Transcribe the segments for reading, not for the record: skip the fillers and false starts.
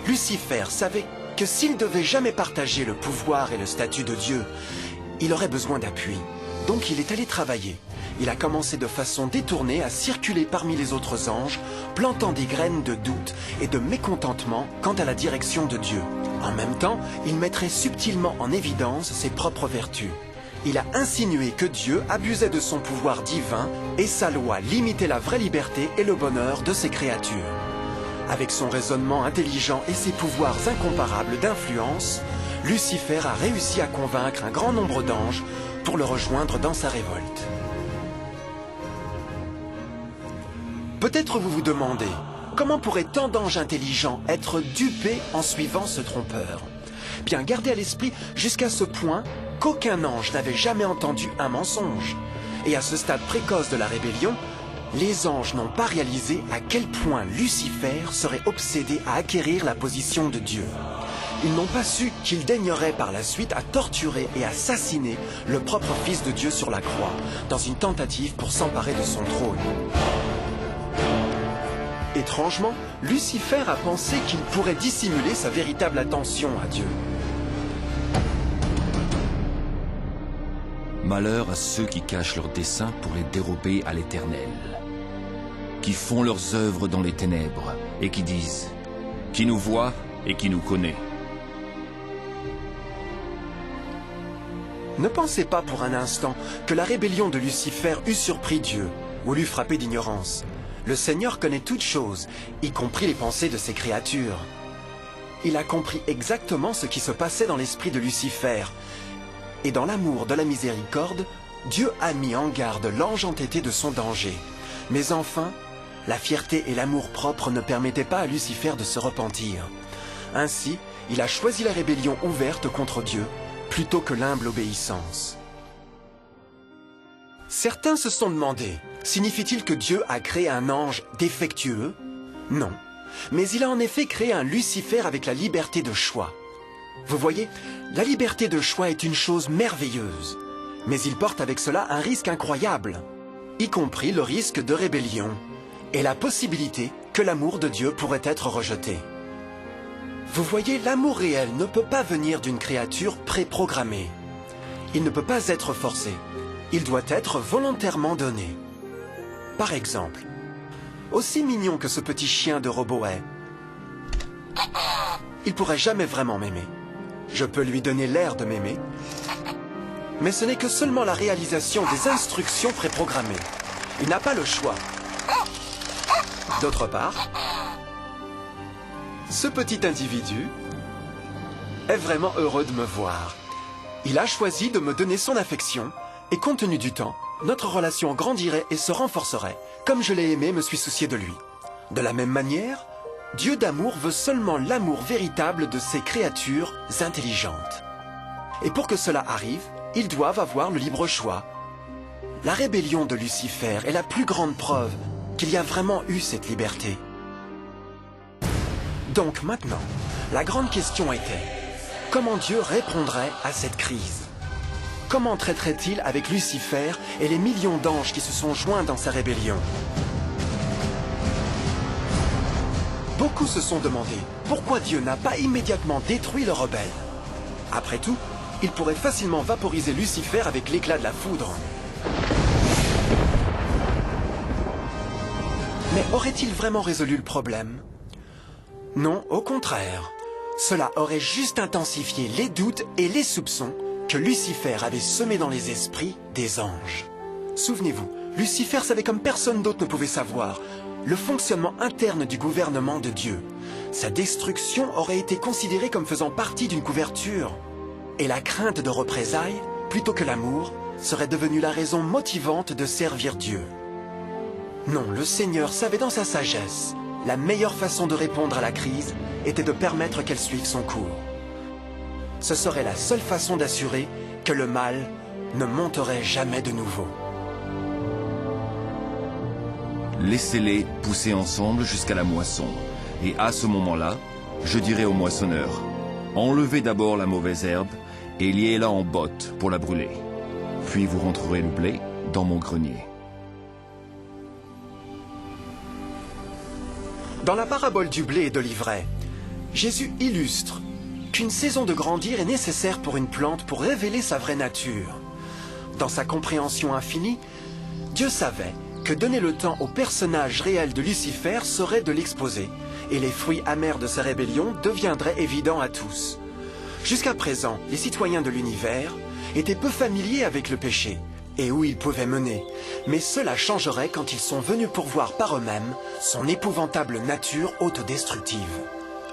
Lucifer savait que s'il devait jamais partager le pouvoir et le statut de Dieu, il aurait besoin d'appui. Donc il est allé travailler. Il a commencé de façon détournée à circuler parmi les autres anges, plantant des graines de doute et de mécontentement quant à la direction de Dieu. En même temps, il mettrait subtilement en évidence ses propres vertus. Il a insinué que Dieu abusait de son pouvoir divin et sa loi limitait la vraie liberté et le bonheur de ses créatures. Avec son raisonnement intelligent et ses pouvoirs incomparables d'influence, Lucifer a réussi à convaincre un grand nombre d'anges pour le rejoindre dans sa révolte. Peut-être vous vous demandez, comment pourraient tant d'anges intelligents être dupés en suivant ce trompeur? Bien, gardez à l'esprit jusqu'à ce point qu'aucun ange n'avait jamais entendu un mensonge. Et à ce stade précoce de la rébellion, les anges n'ont pas réalisé à quel point Lucifer serait obsédé à acquérir la position de Dieu. Ils n'ont pas su qu'il daignerait par la suite à torturer et assassiner le propre Fils de Dieu sur la croix, dans une tentative pour s'emparer de son trône. Étrangement, Lucifer a pensé qu'il pourrait dissimuler sa véritable attention à Dieu. Malheur à ceux qui cachent leurs desseins pour les dérober à l'Éternel, qui font leurs œuvres dans les ténèbres et qui disent « Qui nous voit et qui nous connaît ?» Ne pensez pas pour un instant que la rébellion de Lucifer eût surpris Dieu ou l'eût frappé d'ignorance. Le Seigneur connaît toutes choses, y compris les pensées de ses créatures. Il a compris exactement ce qui se passait dans l'esprit de Lucifer. Et dans l'amour de la miséricorde, Dieu a mis en garde l'ange entêté de son danger. Mais enfin, la fierté et l'amour-propre ne permettaient pas à Lucifer de se repentir. Ainsi, il a choisi la rébellion ouverte contre Dieu, plutôt que l'humble obéissance. Certains se sont demandé, signifie-t-il que Dieu a créé un ange défectueux? Non, mais il a en effet créé un Lucifer avec la liberté de choix. Vous voyez, la liberté de choix est une chose merveilleuse, mais il porte avec cela un risque incroyable, y compris le risque de rébellion et la possibilité que l'amour de Dieu pourrait être rejeté. Vous voyez, l'amour réel ne peut pas venir d'une créature préprogrammée. Il ne peut pas être forcé. Il doit être volontairement donné. Par exemple, aussi mignon que ce petit chien de robot est, il pourrait jamais vraiment m'aimer. Je peux lui donner l'air de m'aimer, mais ce n'est que seulement la réalisation des instructions préprogrammées. Il n'a pas le choix. D'autre part, ce petit individu est vraiment heureux de me voir. Il a choisi de me donner son affection, et compte tenu du temps, notre relation grandirait et se renforcerait. Comme je l'ai aimé, me suis soucié de lui. De la même manière, Dieu d'amour veut seulement l'amour véritable de ses créatures intelligentes. Et pour que cela arrive, ils doivent avoir le libre choix. La rébellion de Lucifer est la plus grande preuve qu'il y a vraiment eu cette liberté. Donc maintenant, la grande question était, comment Dieu répondrait à cette crise? Comment traiterait-il avec Lucifer et les millions d'anges qui se sont joints dans sa rébellion? Beaucoup se sont demandé pourquoi Dieu n'a pas immédiatement détruit le rebelle. Après tout, il pourrait facilement vaporiser Lucifer avec l'éclat de la foudre. Mais aurait-il vraiment résolu le problème? Non, au contraire. Cela aurait juste intensifié les doutes et les soupçons que Lucifer avait semés dans les esprits des anges. Souvenez-vous, Lucifer savait comme personne d'autre ne pouvait savoir le fonctionnement interne du gouvernement de Dieu. Sa destruction aurait été considérée comme faisant partie d'une couverture. Et la crainte de représailles, plutôt que l'amour, serait devenue la raison motivante de servir Dieu. Non, le Seigneur savait dans sa sagesse, la meilleure façon de répondre à la crise était de permettre qu'elle suive son cours. Ce serait la seule façon d'assurer que le mal ne monterait jamais de nouveau. Laissez-les pousser ensemble jusqu'à la moisson. Et à ce moment-là, je dirai au moissonneur, enlevez d'abord la mauvaise herbe et liez-la en botte pour la brûler. Puis vous rentrerez le blé dans mon grenier. Dans la parabole du blé et de l'ivraie, Jésus illustre qu'une saison de grandir est nécessaire pour une plante pour révéler sa vraie nature. Dans sa compréhension infinie, Dieu savait que donner le temps au personnage réel de Lucifer serait de l'exposer, et les fruits amers de sa rébellion deviendraient évidents à tous. Jusqu'à présent, les citoyens de l'univers étaient peu familiers avec le péché, et où il pouvait mener, mais cela changerait quand ils sont venus pour voir par eux-mêmes son épouvantable nature autodestructive.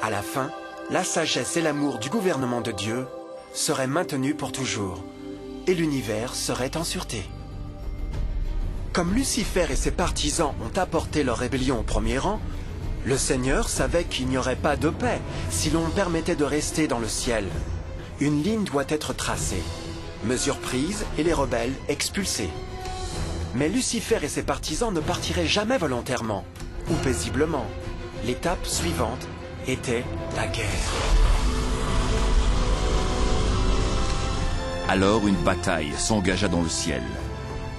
À la fin, la sagesse et l'amour du gouvernement de Dieu seraient maintenus pour toujours, et l'univers serait en sûreté. Comme Lucifer et ses partisans ont apporté leur rébellion au premier rang, le Seigneur savait qu'il n'y aurait pas de paix si l'on permettait de rester dans le ciel. Une ligne doit être tracée, mesures prises et les rebelles expulsés. Mais Lucifer et ses partisans ne partiraient jamais volontairement ou paisiblement. L'étape suivante était la guerre. Alors une bataille s'engagea dans le ciel.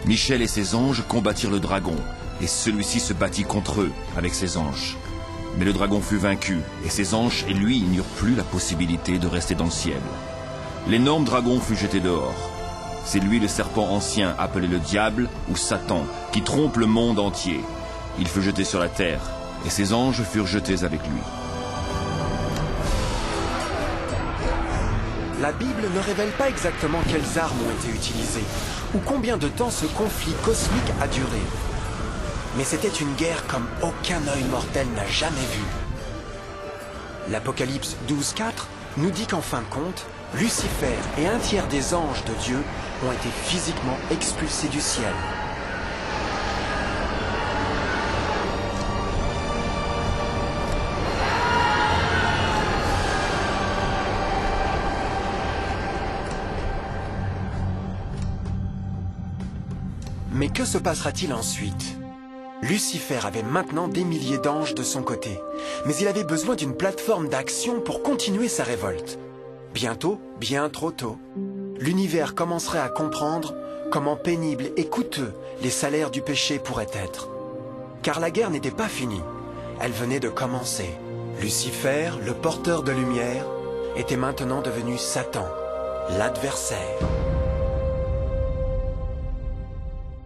Michel et ses anges combattirent le dragon, et celui-ci se battit contre eux avec ses anges. Mais le dragon fut vaincu, et ses anges et lui n'eurent plus la possibilité de rester dans le ciel. L'énorme dragon fut jeté dehors. C'est lui le serpent ancien appelé le diable ou Satan, qui trompe le monde entier. Il fut jeté sur la terre, et ses anges furent jetés avec lui. La Bible ne révèle pas exactement quelles armes ont été utilisées, ou combien de temps ce conflit cosmique a duré. Mais c'était une guerre comme aucun œil mortel n'a jamais vu. L'Apocalypse 12:4 nous dit qu'en fin de compte, Lucifer et un tiers des anges de Dieu ont été physiquement expulsés du ciel. Mais que se passera-t-il ensuite ? Lucifer avait maintenant des milliers d'anges de son côté, mais il avait besoin d'une plateforme d'action pour continuer sa révolte. Bientôt, bien trop tôt, l'univers commencerait à comprendre comment pénibles et coûteux les salaires du péché pourraient être. Car la guerre n'était pas finie, elle venait de commencer. Lucifer, le porteur de lumière, était maintenant devenu Satan, l'adversaire.